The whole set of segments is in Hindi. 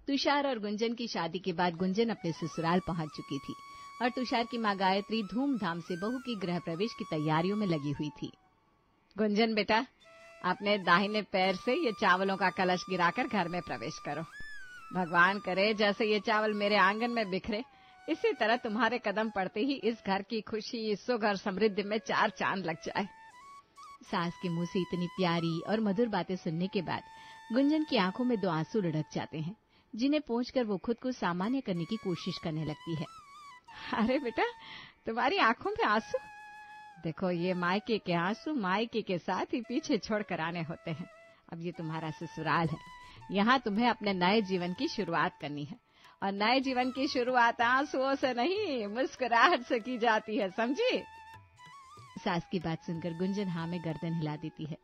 तुषार और गुंजन की शादी के बाद गुंजन अपने ससुराल पहुंच चुकी थी और तुषार की माँ गायत्री धूमधाम से बहू की गृह प्रवेश की तैयारियों में लगी हुई थी। गुंजन बेटा, अपने दाहिने पैर से ये चावलों का कलश गिराकर घर में प्रवेश करो। भगवान करे जैसे ये चावल मेरे आंगन में बिखरे, इसी तरह तुम्हारे कदम पड़ते ही इस घर की खुशी, सुख और समृद्धि में 4 चांद लग जाए। सास के मुंह से इतनी प्यारी और मधुर बातें सुनने के बाद गुंजन की आंखों में 2 आंसू लुढ़क जाते हैं, जिन्हें पोंछकर वो खुद को सामान्य करने की कोशिश करने लगती है। अरे बेटा, तुम्हारी आंखों में आंसू? देखो, ये मायके के आंसू मायके के साथ ही पीछे छोड़कर आने होते हैं। अब ये तुम्हारा ससुराल है, यहाँ तुम्हें अपने नए जीवन की शुरुआत करनी है, और नए जीवन की शुरुआत आंसुओं से नहीं, मुस्कुराहट से की जाती है, समझी? सास की बात सुनकर गुंजन हाँ में गर्दन हिला देती है।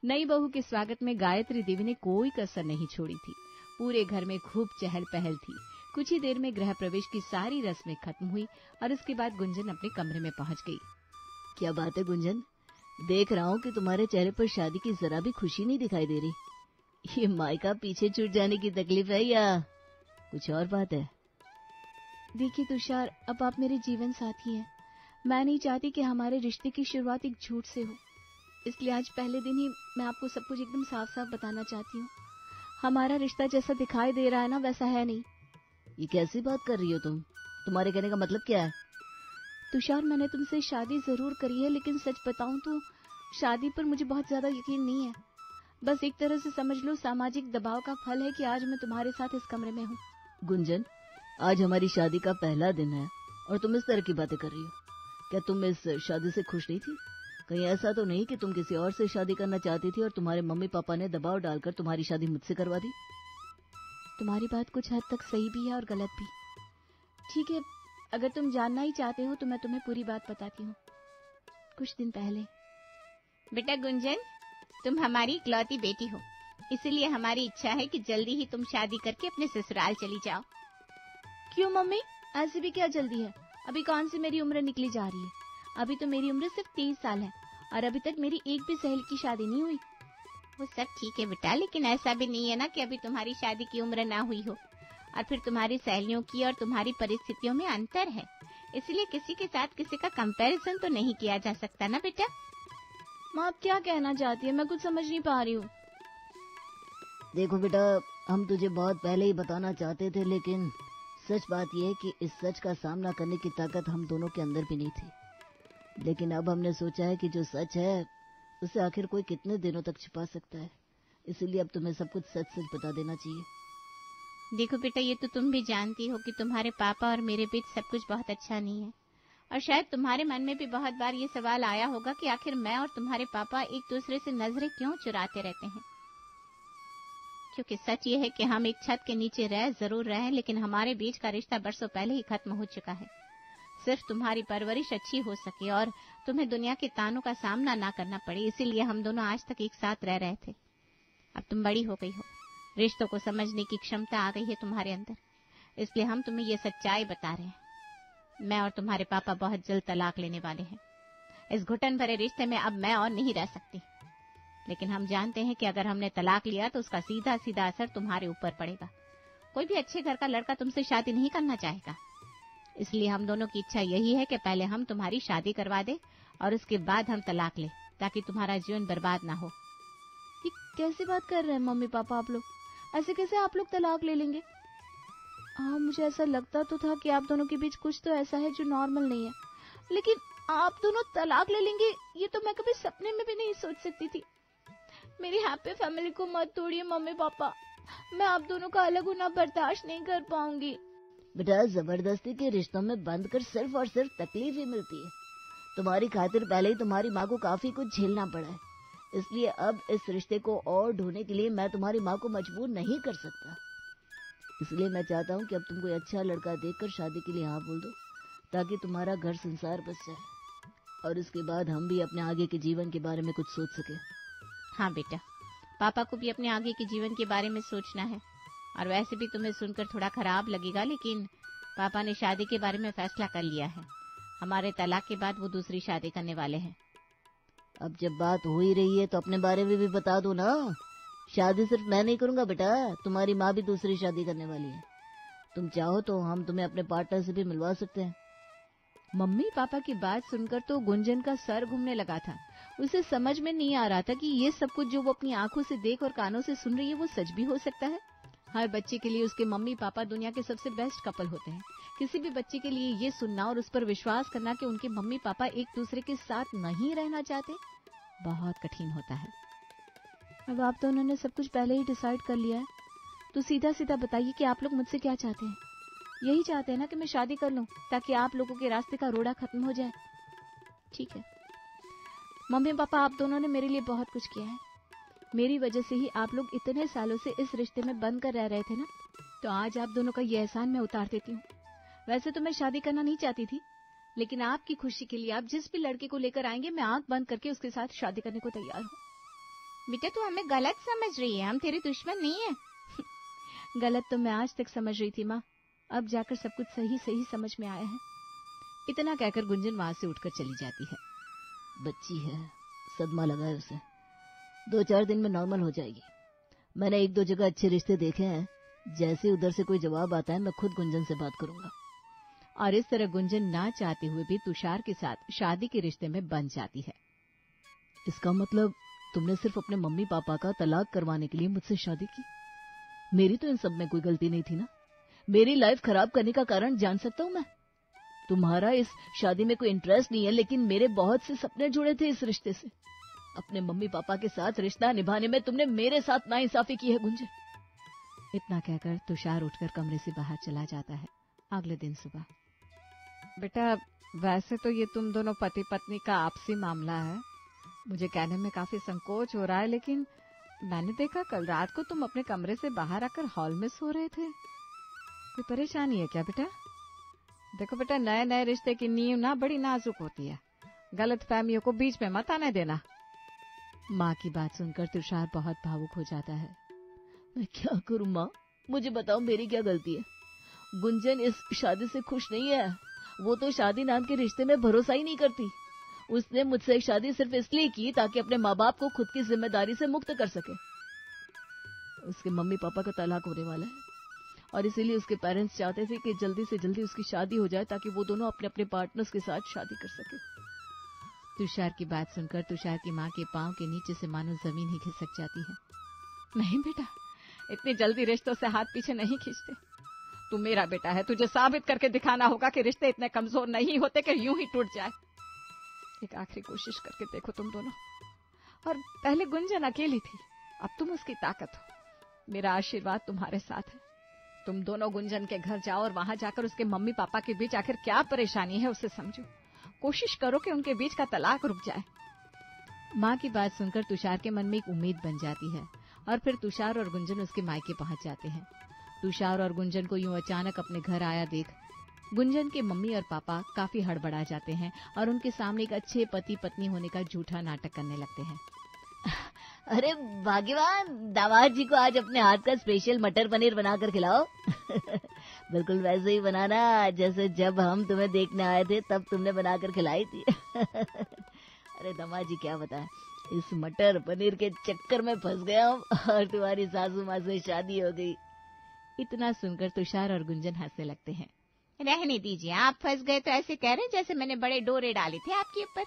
नई बहू के स्वागत में गायत्री देवी ने कोई कसर नहीं छोड़ी थी। पूरे घर में खूब चहल पहल थी। कुछ ही देर में गृह प्रवेश की सारी रस्में खत्म हुई और उसके बाद गुंजन अपने कमरे में पहुंच गई। क्या बात है गुंजन, देख रहा हूँ कि तुम्हारे चेहरे पर शादी की जरा भी खुशी नहीं दिखाई दे रही। ये मायका पीछे छूट जाने की तकलीफ है या कुछ और बात है? देखिए तुषार, अब आप मेरे जीवन साथी हैं। मैं नहीं चाहती कि हमारे रिश्ते की शुरुआत एक झूठ से हो, इसलिए आज पहले दिन ही मैं आपको सब कुछ एकदम साफ साफ बताना चाहती हूँ। हमारा रिश्ता जैसा दिखाई दे रहा है ना, वैसा है नहीं। ये कैसी बात कर रही हो तुम? तुम्हारे कहने का मतलब क्या है? तुषार, मैंने तुमसे शादी जरूर करी है, लेकिन सच बताऊं तो शादी पर मुझे बहुत ज्यादा यकीन नहीं है। बस एक तरह से समझ लो, सामाजिक दबाव का फल है कि आज मैं तुम्हारे साथ इस कमरे में हूँ। गुंजन, आज हमारी शादी का पहला दिन है और तुम इस तरह की बातें कर रही हो। क्या तुम इस शादी से खुश नहीं थी? कहीं ऐसा तो नहीं कि तुम किसी और से शादी करना चाहती थी और तुम्हारे मम्मी पापा ने दबाव डालकर तुम्हारी शादी मुझसे करवा दी? तुम्हारी बात कुछ हद तक सही भी है और गलत भी। ठीक है, अगर तुम जानना ही चाहते हो तो मैं तुम्हें पूरी बात बताती हूँ। कुछ दिन पहले। बेटा गुंजन, तुम हमारी इकलौती बेटी हो, इसलिए हमारी इच्छा है कि जल्दी ही तुम शादी करके अपने ससुराल चली जाओ। क्यों मम्मी, ऐसी भी क्या जल्दी है? अभी कौन सी मेरी उम्र निकली जा रही है? अभी तो मेरी उम्र सिर्फ 30 साल है और अभी तक मेरी एक भी सहेली की शादी नहीं हुई। वो सब ठीक है बेटा, लेकिन ऐसा भी नहीं है ना कि अभी तुम्हारी शादी की उम्र ना हुई हो, और फिर तुम्हारी सहेलियों की और तुम्हारी परिस्थितियों में अंतर है, इसलिए किसी के साथ किसी का कंपैरिजन तो नहीं किया जा सकता ना बेटा। माँ, आप क्या कहना चाहती है? मैं कुछ समझ नहीं पा रही हूँ। देखो बेटा, हम तुझे बहुत पहले ही बताना चाहते थे, लेकिन सच बात यह है कि इस सच का सामना करने की ताकत हम दोनों के अंदर भी नहीं थी। लेकिन अब हमने सोचा है कि जो सच है उसे आखिर कोई कितने दिनों तक छिपा सकता है, इसलिए अब तुम्हें सब कुछ सच सच बता देना चाहिए। देखो बेटा, ये तो तुम भी जानती हो कि तुम्हारे पापा और मेरे बीच सब कुछ बहुत अच्छा नहीं है, और शायद तुम्हारे मन में भी बहुत बार ये सवाल आया होगा कि आखिर मैं और तुम्हारे पापा एक दूसरे से नजरें क्यों चुराते रहते हैं। क्योंकि सच ये है कि हम एक छत के नीचे रह जरूर रहे, लेकिन हमारे बीच का रिश्ता बरसों पहले ही खत्म हो चुका है। सिर्फ तुम्हारी परवरिश अच्छी हो सके और तुम्हें दुनिया के तानों का सामना ना करना पड़े, इसीलिए हम दोनों आज तक एक साथ रह रहे थे। अब तुम बड़ी हो गई हो, रिश्तों को समझने की क्षमता आ गई है तुम्हारे अंदर, इसलिए हम तुम्हें ये सच्चाई बता रहे हैं। मैं और तुम्हारे पापा बहुत जल्द तलाक लेने वाले हैं। इस घुटन भरे रिश्ते में अब मैं और नहीं रह सकती, लेकिन हम जानते हैं कि अगर हमने तलाक लिया तो उसका सीधा सीधा असर तुम्हारे ऊपर पड़ेगा। कोई भी अच्छे घर का लड़का तुमसे शादी नहीं करना चाहेगा, इसलिए हम दोनों की इच्छा यही है कि पहले हम तुम्हारी शादी करवा दे और उसके बाद हम तलाक ले, ताकि तुम्हारा जीवन बर्बाद ना हो। ये कैसी बात कर रहे हैं मम्मी पापा आप लोग? ऐसे कैसे आप लोग तलाक ले लेंगे? हाँ, मुझे ऐसा लगता तो था कि आप दोनों के बीच कुछ तो ऐसा है जो नॉर्मल नहीं है, लेकिन आप दोनों तलाक ले लेंगे ये तो मैं कभी सपने में भी नहीं सोच सकती थी। मेरी हैप्पी फैमिली को मत तोड़िए मम्मी पापा, मैं आप दोनों का अलग होना बर्दाश्त नहीं कर पाऊंगी। बेटा, जबरदस्ती के रिश्तों में बंद कर सिर्फ और सिर्फ तकलीफ ही मिलती है। तुम्हारी खातिर पहले ही तुम्हारी माँ को काफी कुछ झेलना पड़ा है, इसलिए अब इस रिश्ते को और ढोने के लिए मैं तुम्हारी माँ को मजबूर नहीं कर सकता। इसलिए मैं चाहता हूँ कि अब तुम कोई अच्छा लड़का देखकर शादी के लिए हाँ बोल दो, ताकि तुम्हारा घर संसार बस जाए और उसके बाद हम भी अपने आगे के जीवन के बारे में कुछ सोच सके। हाँ बेटा, पापा को भी अपने आगे के जीवन के बारे में सोचना है, और वैसे भी तुम्हें सुनकर थोड़ा खराब लगेगा, लेकिन पापा ने शादी के बारे में फैसला कर लिया है। हमारे तलाक के बाद वो दूसरी शादी करने वाले हैं। अब जब बात हो ही रही है तो अपने बारे में भी बता दो ना। शादी सिर्फ मैं नहीं करूंगा बेटा, तुम्हारी माँ भी दूसरी शादी करने वाली है। तुम चाहो तो हम तुम्हें अपने पार्टनर से भी मिलवा सकते हैं। मम्मी पापा की बात सुनकर तो गुंजन का सर घूमने लगा था। उसे समझ में नहीं आ रहा था कि ये सब कुछ जो वो अपनी आंखों से देख और कानों से सुन रही है वो सच भी हो सकता है। हर बच्चे के लिए उसके मम्मी पापा दुनिया के सबसे बेस्ट कपल होते हैं। किसी भी बच्चे के लिए ये सुनना और उस पर विश्वास करना कि उनके मम्मी पापा एक दूसरे के साथ नहीं रहना चाहते, बहुत कठिन होता है। अब आप दोनों ने सब कुछ पहले ही डिसाइड कर लिया है, तो सीधा सीधा बताइए कि आप लोग मुझसे क्या चाहते हैं। यही चाहते हैं ना कि मैं शादी कर लूं, ताकि आप लोगों के रास्ते का रोड़ा खत्म हो जाए। ठीक है, मम्मी पापा आप दोनों ने मेरे लिए बहुत कुछ किया है। मेरी वजह से ही आप लोग इतने सालों से इस रिश्ते में बंद कर रह रहे थे ना, तो आज आप दोनों का ये एहसान मैं उतार देती हूँ। वैसे तो मैं शादी करना नहीं चाहती थी, लेकिन आपकी खुशी के लिए आप जिस भी लड़के को लेकर आएंगे मैं आंख बंद करके उसके साथ शादी करने को तैयार हूँ। बेटा तू हमें गलत समझ रही है, हम तेरे दुश्मन नहीं है। गलत तो मैं आज तक समझ रही थी माँ, अब जाकर सब कुछ सही सही समझ में आया है। इतना कहकर गुंजन वहां से उठकर चली जाती है। बच्ची है, सदमा लगा है उसे, 2-4 दिन में नॉर्मल हो जाएगी। मैंने 1-2 जगह अच्छे रिश्ते देखे हैं, जैसे उधर से कोई जवाब आता है मैं खुद गुंजन से बात करूंगा। और इस तरह गुंजन ना चाहते हुए भी तुषार के साथ शादी के रिश्ते में बंध जाती है। इसका मतलब तुमने सिर्फ अपने मम्मी पापा का तलाक करवाने के लिए मुझसे शादी की? मेरी तो इन सब में कोई गलती नहीं थी ना। मेरी लाइफ खराब करने का कारण जान सकता हूँ मैं? तुम्हारा इस शादी में कोई इंटरेस्ट नहीं है, लेकिन मेरे बहुत से सपने जुड़े थे इस रिश्ते से। अपने मम्मी पापा के साथ रिश्ता निभाने में तुमने मेरे साथ नाइंसाफी की है गुंजन। इतना कहकर तुषार उठकर कमरे से बाहर चला जाता है। अगले दिन सुबह, बेटा वैसे तो ये तुम दोनों पति पत्नी का आपसी मामला है, मुझे कहने में काफी संकोच हो रहा है, लेकिन मैंने देखा कल रात को तुम अपने कमरे से बाहर आकर हॉल में सो रहे थे। कोई परेशानी है क्या बेटा? देखो बेटा, नए नए रिश्ते की नींव ना बड़ी नाजुक होती है, गलत फहमियों को बीच में मत आने देना। माँ की बात सुनकर तुषार बहुत भावुक हो जाता है। मैं क्या करूं माँ, मुझे बताओ मेरी क्या गलती है? गुंजन इस शादी से खुश नहीं है। वो तो शादी नाम के रिश्ते में भरोसा ही नहीं करती। उसने मुझसे शादी सिर्फ इसलिए की ताकि अपने माँ बाप को खुद की जिम्मेदारी से मुक्त कर सके। उसके मम्मी पापा का तलाक होने वाला है और इसीलिए उसके पेरेंट्स चाहते थे कि जल्दी से जल्दी उसकी शादी हो जाए ताकि वो दोनों अपने अपने पार्टनर्स के साथ शादी कर सके। तुषार की बात सुनकर तुषार की माँ के पांव के नीचे से मानो जमीन ही खिसक जाती है। नहीं बेटा, इतनी जल्दी रिश्तों से हाथ पीछे नहीं खींचते। तू मेरा बेटा है, तुझे साबित करके दिखाना होगा कि रिश्ते इतने कमजोर नहीं होते कि यूं ही टूट जाए। एक आखिरी कोशिश करके देखो तुम दोनों। और पहले गुंजन अकेली थी, अब तुम उसकी ताकत हो। मेरा आशीर्वाद तुम्हारे साथ है। तुम दोनों गुंजन के घर जाओ और वहां जाकर उसके मम्मी पापा के बीच आखिर क्या परेशानी है उसे समझो। कोशिश करो कि उनके बीच का तलाक रुक जाए। माँ की बात सुनकर तुषार के मन में एक उम्मीद बन जाती है और फिर तुषार और गुंजन उसके मायके पहुंच जाते हैं। तुषार और गुंजन को यूं अचानक अपने घर आया देख गुंजन के मम्मी और पापा काफी हड़बड़ा जाते हैं और उनके सामने एक अच्छे पति पत्नी होने का झूठा नाटक करने लगते हैं। अरे भाग्यवान, दामाद जी को आज अपने हाथ का स्पेशल मटर पनीर बनाकर खिलाओ। बिल्कुल वैसे ही बनाना जैसे जब हम तुम्हें देखने आए थे तब तुमने बनाकर खिलाई थी। अरे दामाद जी क्या बताएं, इस मटर पनीर के चक्कर में फंस गया हूँ और तुम्हारी सासू माँ से शादी हो गई। इतना सुनकर तुषार और गुंजन हंसने लगते हैं। रहने दीजिए, आप फंस गए तो ऐसे कह रहे जैसे मैंने बड़े डोरे डाले थे आपके ऊपर।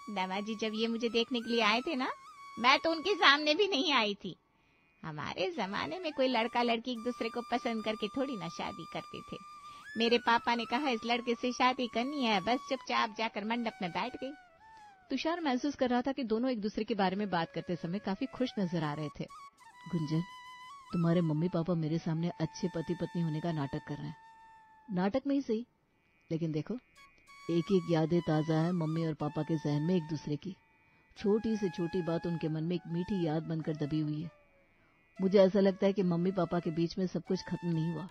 दामाद जी जब ये मुझे देखने के लिए आए थे ना, मैं तो उनके सामने भी नहीं आई थी। हमारे जमाने में कोई लड़का लड़की एक दूसरे को पसंद करके थोड़ी ना शादी करते थे। मेरे पापा ने कहा इस लड़के से शादी करनी है, बस चुपचाप जाकर मंडप में बैठ गई। तुषार महसूस कर रहा था कि दोनों एक दूसरे के बारे में बात करते समय काफी खुश नजर आ रहे थे। गुंजन, तुम्हारे मम्मी पापा मेरे सामने अच्छे पति पत्नी होने का नाटक कर रहे हैं। नाटक में ही सही, लेकिन देखो एक एक यादें ताजा है मम्मी और पापा के जहन में एक दूसरे की। छोटी से छोटी बात उनके मन में एक मीठी याद बनकर दबी हुई है। मुझे ऐसा लगता है कि मम्मी पापा के बीच में सब कुछ खत्म नहीं हुआ।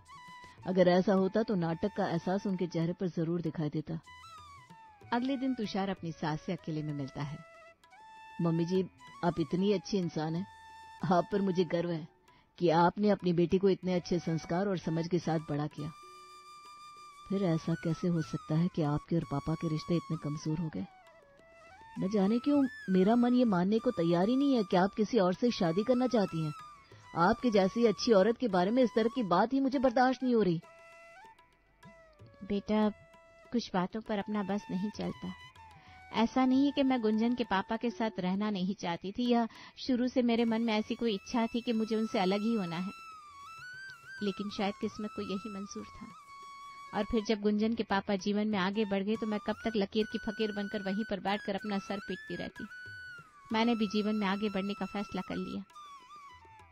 अगर ऐसा होता तो नाटक का एहसास उनके चेहरे पर जरूर दिखाई देता। अगले दिन तुषार अपनी सास से अकेले में मिलता है। मम्मी जी, आप इतनी अच्छी इंसान हैं। आप पर मुझे गर्व है कि आपने अपनी बेटी को इतने अच्छे संस्कार और समझ के साथ बड़ा किया। फिर ऐसा कैसे हो सकता है कि आपके और पापा के रिश्ते इतने कमजोर हो गए? न जाने क्यों मेरा मन ये मानने को तैयार ही नहीं है कि आप किसी और से शादी करना चाहती हैं। आपके जैसी अच्छी औरत के बारे में इस तरह की बात ही मुझे बर्दाश्त नहीं हो रही। बेटा, कुछ बातों पर अपना बस नहीं चलता। ऐसा नहीं है कि मैं गुंजन के पापा के साथ रहना नहीं चाहती थी, या शुरू से मेरे मन में ऐसी कोई इच्छा थी कि मुझे उनसे अलग ही होना है, लेकिन शायद किस्मत को यही मंजूर था। और फिर जब गुंजन के पापा जीवन में आगे बढ़ गए तो मैं कब तक लकीर की फकीर बनकर वहीं पर बैठकर अपना सर पीटती रहती। मैंने भी जीवन में आगे बढ़ने का फैसला कर लिया।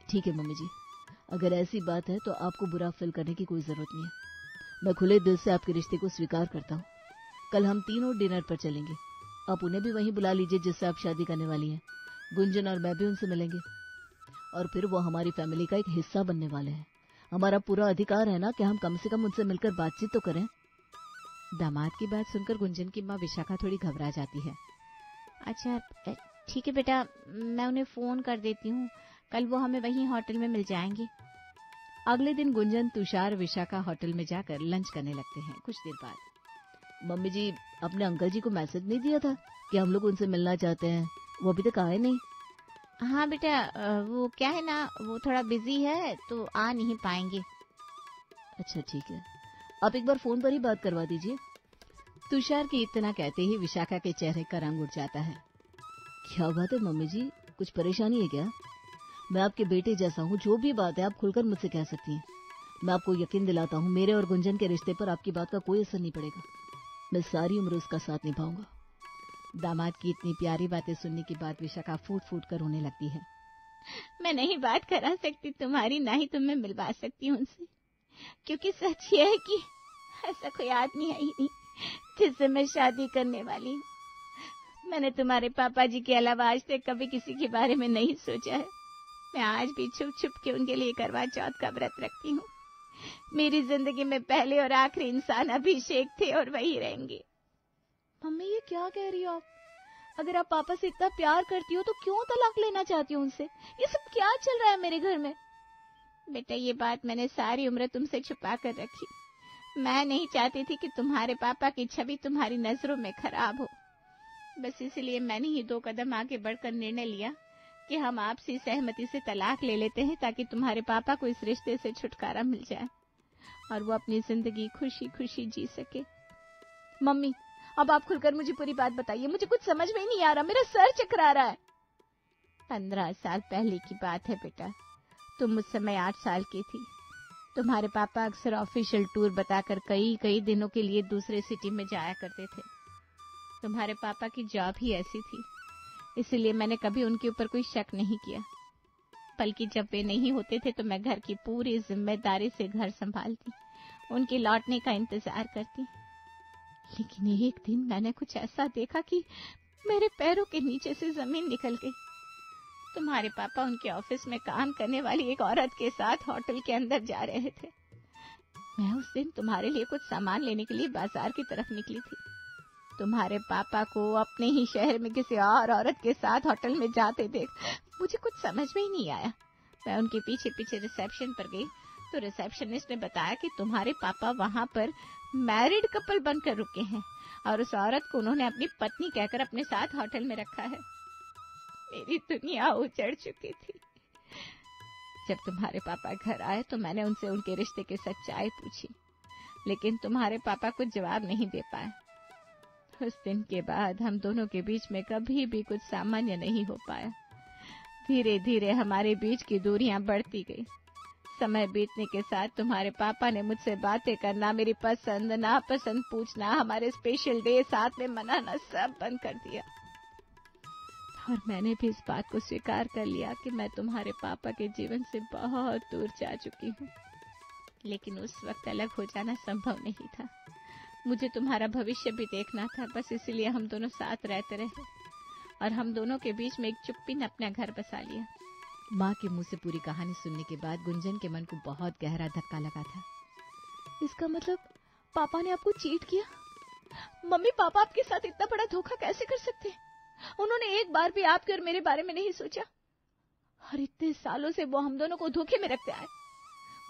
ठीक है मम्मी जी, अगर ऐसी बात है तो आपको बुरा फील करने की कोई जरूरत नहीं है। मैं खुले दिल से आपके रिश्ते को स्वीकार करता हूँ। कल हम तीनों डिनर पर चलेंगे। आप उन्हें भी वहीं बुला लीजिए जिससे आप शादी करने वाली हैं। गुंजन और मैं भी उनसे मिलेंगे और फिर वो हमारी फैमिली का एक हिस्सा बनने वाले हैं। हमारा पूरा अधिकार है ना कि हम कम से कम उनसे मिलकर बातचीत तो करें। दामाद की बात सुनकर गुंजन की माँ विशाखा थोड़ी घबरा जाती है। अच्छा ठीक है बेटा, मैं उन्हें फोन कर देती हूँ, कल वो हमें वहीं होटल में मिल जाएंगे। अगले दिन गुंजन, तुषार, विशाखा होटल में जाकर लंच करने लगते हैं। कुछ देर बाद, मम्मी जी, अपने अंकल जी को मैसेज नहीं दिया था कि हम लोग उनसे मिलना चाहते हैं? वो अभी तक आए नहीं। हाँ बेटा, वो क्या है ना, वो थोड़ा बिजी है तो आ नहीं पाएंगे। अच्छा ठीक है, आप एक बार फोन पर ही बात करवा दीजिए। तुषार की इतना कहते ही विशाखा के चेहरे का रंग उड़ जाता है। क्या बात है मम्मी जी, कुछ परेशानी है क्या? मैं आपके बेटे जैसा हूँ, जो भी बात है आप खुलकर मुझसे कह सकती हैं। मैं आपको यकीन दिलाता हूँ, मेरे और गुंजन के रिश्ते पर आपकी बात का कोई असर नहीं पड़ेगा। मैं सारी उम्र उसका साथ निभाऊंगा। दामाद की इतनी प्यारी बातें सुनने के बाद विशाखा फूट फूट कर रोने लगती है। मैं नहीं बात करा सकती तुम्हारी, ना ही तुम्हें मिलवा सकती हूँ उनसे, क्योंकि सच ये है कि ऐसा कोई आदमी है ही नहीं जिससे मैं शादी करने वाली हूँ। मैंने तुम्हारे पापा जी के अलावा आज तक कभी किसी के बारे में नहीं सोचा है। मैं आज भी छुप छुप के उनके लिए करवा चौथ का व्रत रखती हूँ। मेरी जिंदगी में पहले और आखिरी इंसान अभिषेक थे और वही रहेंगे। मम्मी, ये क्या कह रही हो आप? अगर आप पापा से इतना प्यार करती हो तो क्यों तलाक लेना चाहती हो उनसे? ये सब क्या चल रहा है मेरे घर में? बेटा, ये बात मैंने सारी उम्र तुमसे छुपा कर रखी। मैं नहीं चाहती थी कि तुम्हारे पापा की छवि तुम्हारी नजरों में खराब हो। बस इसलिए मैंने ही 2 कदम आगे बढ़कर निर्णय लिया कि हम आपसी सहमति से तलाक ले लेते हैं, ताकि तुम्हारे पापा को इस रिश्ते से छुटकारा मिल जाए और वो अपनी जिंदगी खुशी खुशी जी सके। मम्मी, अब आप खुलकर मुझे पूरी बात बताइए, मुझे कुछ समझ में ही नहीं आ रहा, मेरा सर चकरा रहा है। 15 साल पहले की बात है बेटा, तुम उस समय 8 साल की थी। तुम्हारे पापा अक्सर ऑफिशियल टूर बताकर कई कई दिनों के लिए दूसरे सिटी में जाया करते थे। तुम्हारे पापा की जॉब ही ऐसी थी, इसलिए मैंने कभी उनके ऊपर कोई शक नहीं किया। बल्कि जब वे नहीं होते थे तो मैं घर की पूरी जिम्मेदारी से घर संभालती, उनके लौटने का इंतजार करती। लेकिन एक दिन मैंने कुछ ऐसा देखा कि मेरे पैरों के नीचे से जमीन निकल गई। तुम्हारे पापा उनके ऑफिस में काम करने वाली एक औरत के साथ होटल के अंदर जा रहे थे। मैं उस दिन तुम्हारे लिए कुछ सामान लेने के लिए बाजार की तरफ निकली थी। तुम्हारे पापा को अपने ही शहर में किसी और औरत के साथ होटल में जाते देख मुझे कुछ समझ में ही नहीं आया। मैं उनके पीछे पीछे रिसेप्शन पर गई तो रिसेप्शनिस्ट ने बताया कि तुम्हारे पापा वहां पर मैरिड कपल बनकर रुके हैं और उस औरत को उन्होंने अपनी पत्नी कहकर अपने साथ होटल में रखा है। मेरी दुनिया उजड़ चुकी थी। जब तुम्हारे पापा घर आए तो मैंने उनसे उनके रिश्ते की सच्चाई पूछी, लेकिन तुम्हारे पापा कुछ जवाब नहीं दे पाए। उस दिन के बाद हम दोनों के बीच में कभी भी कुछ सामान्य नहीं हो पाया। धीरे धीरे हमारे बीच की दूरियां बढ़ती गई। समय बीतने के साथ तुम्हारे पापा ने मुझसे बातें करना, मेरी पसंद नापसंद पूछना, हमारे स्पेशल डे साथ में मनाना सब बंद कर दिया। और मैंने भी इस बात को स्वीकार कर लिया कि मैं तुम्हारे पापा के जीवन से बहुत दूर जा चुकी हूँ। लेकिन उस वक्त अलग हो जाना संभव नहीं था। मुझे तुम्हारा भविष्य भी देखना था, बस इसलिए हम दोनों साथ रहते रहे और हम दोनों के बीच में एक चुप्पी ने अपना घर बसा लिया। माँ के मुंह से पूरी कहानी सुनने के बाद गुंजन के मन को बहुत गहरा धक्का लगा था। इसका मतलब पापा ने आपको चीट किया? मम्मी, पापा आपके साथ इतना बड़ा धोखा कैसे कर सकते हैं? उन्होंने एक बार भी आपके और मेरे बारे में नहीं सोचा और इतने सालों से वो हम दोनों को धोखे में रखते आए।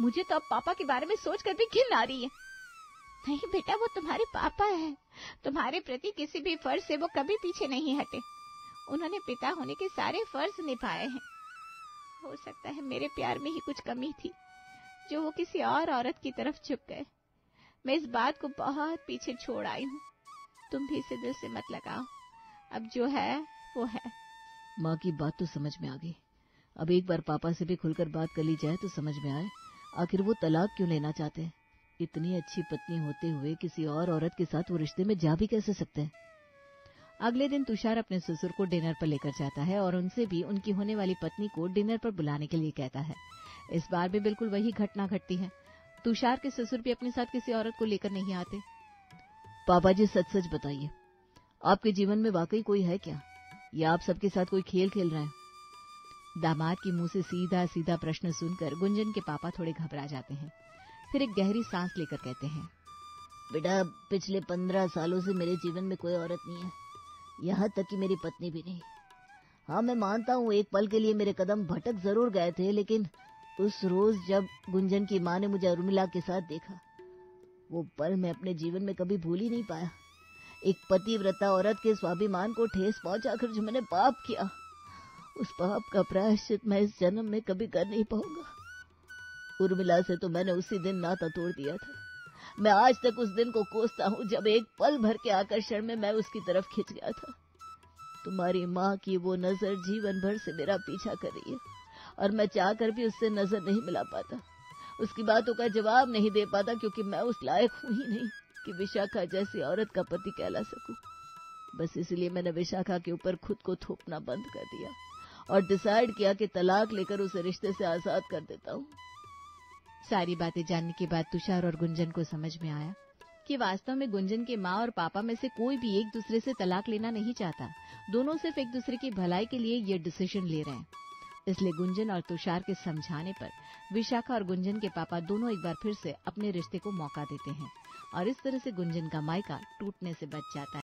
मुझे तो अब पापा के बारे में सोचकर भी घिन आ रही है। नहीं बेटा, वो तुम्हारे पापा है। तुम्हारे प्रति किसी भी फर्ज से वो कभी पीछे नहीं हटे। उन्होंने पिता होने के सारे फर्ज निभाए हैं। हो सकता है मेरे प्यार में ही कुछ कमी थी, जो वो किसी और औरत की तरफ झुक गए। मैं इस बात को बहुत पीछे छोड़ आई हूँ। तुम भी इसे दिल से मत लगाओ। अब जो है वो है। माँ की बात तो समझ में आ गई। अब एक बार पापा से भी खुलकर बात कर ली जाए तो समझ में आए आखिर वो तलाक क्यों लेना चाहते हैं। इतनी अच्छी पत्नी होते हुए किसी और औरत के साथ वो रिश्ते में जा भी कैसे सकते हैं। अगले दिन तुषार अपने ससुर को डिनर पर लेकर जाता है और उनसे भी उनकी होने वाली पत्नी को डिनर पर बुलाने के लिए कहता है। इस बार भी बिल्कुल वही घटना घटती है। तुषार के ससुर भी अपने साथ किसी औरत को लेकर नहीं आते। पापा जी सच सच बताइए, आपके जीवन में वाकई कोई है क्या, या आप सबके साथ कोई खेल खेल रहे हैं? दामाद के मुंह से सीधा सीधा प्रश्न सुनकर गुंजन के पापा थोड़े घबरा जाते हैं। फिर एक गहरी सांस लेकर कहते हैं, बेटा, पिछले 15 सालों से मेरे जीवन में कोई औरत नहीं है, यहाँ तक कि मेरी पत्नी भी नहीं। हाँ, मैं मानता हूँ एक पल के लिए मेरे कदम भटक जरूर गए थे, लेकिन उस रोज जब गुंजन की माँ ने मुझे उर्मिला के साथ देखा, वो पल मैं अपने जीवन में कभी भूल ही नहीं पाया। एक पतिव्रता औरत के स्वाभिमान को ठेस पहुंचाकर जो मैंने पाप किया, उस पाप का प्रायश्चित मैं इस जन्म में कभी कर नहीं पाऊंगा। उर्मिला से तो मैंने उसी दिन नाता तोड़ दिया था। मैं आज तक उस दिन को कोसता हूँ जब एक पल भर के आकर्षण में मैं उसकी तरफ खिंच गया था। तुम्हारी माँ की वो नजर जीवन भर से मेरा पीछा कर रही है और मैं चाहकर भी उससे नजर नहीं मिला पाता, उसकी बातों का जवाब नहीं दे पाता, क्योंकि मैं उस लायक हूँ ही नहीं कि विशाखा जैसी औरत का पति कहला सकूं। बस इसलिए मैंने विशाखा के ऊपर खुद को थोपना बंद कर दिया और डिसाइड किया कि तलाक लेकर उसे रिश्ते से आजाद कर देता हूँ। सारी बातें जानने के बाद तुषार और गुंजन को समझ में आया कि वास्तव में गुंजन के माँ और पापा में से कोई भी एक दूसरे से तलाक लेना नहीं चाहता। दोनों सिर्फ एक दूसरे की भलाई के लिए ये डिसीजन ले रहे हैं। इसलिए गुंजन और तुषार के समझाने पर विशाखा और गुंजन के पापा दोनों एक बार फिर से अपने रिश्ते को मौका देते हैं और इस तरह से गुंजन का मायका टूटने से बच जाता है।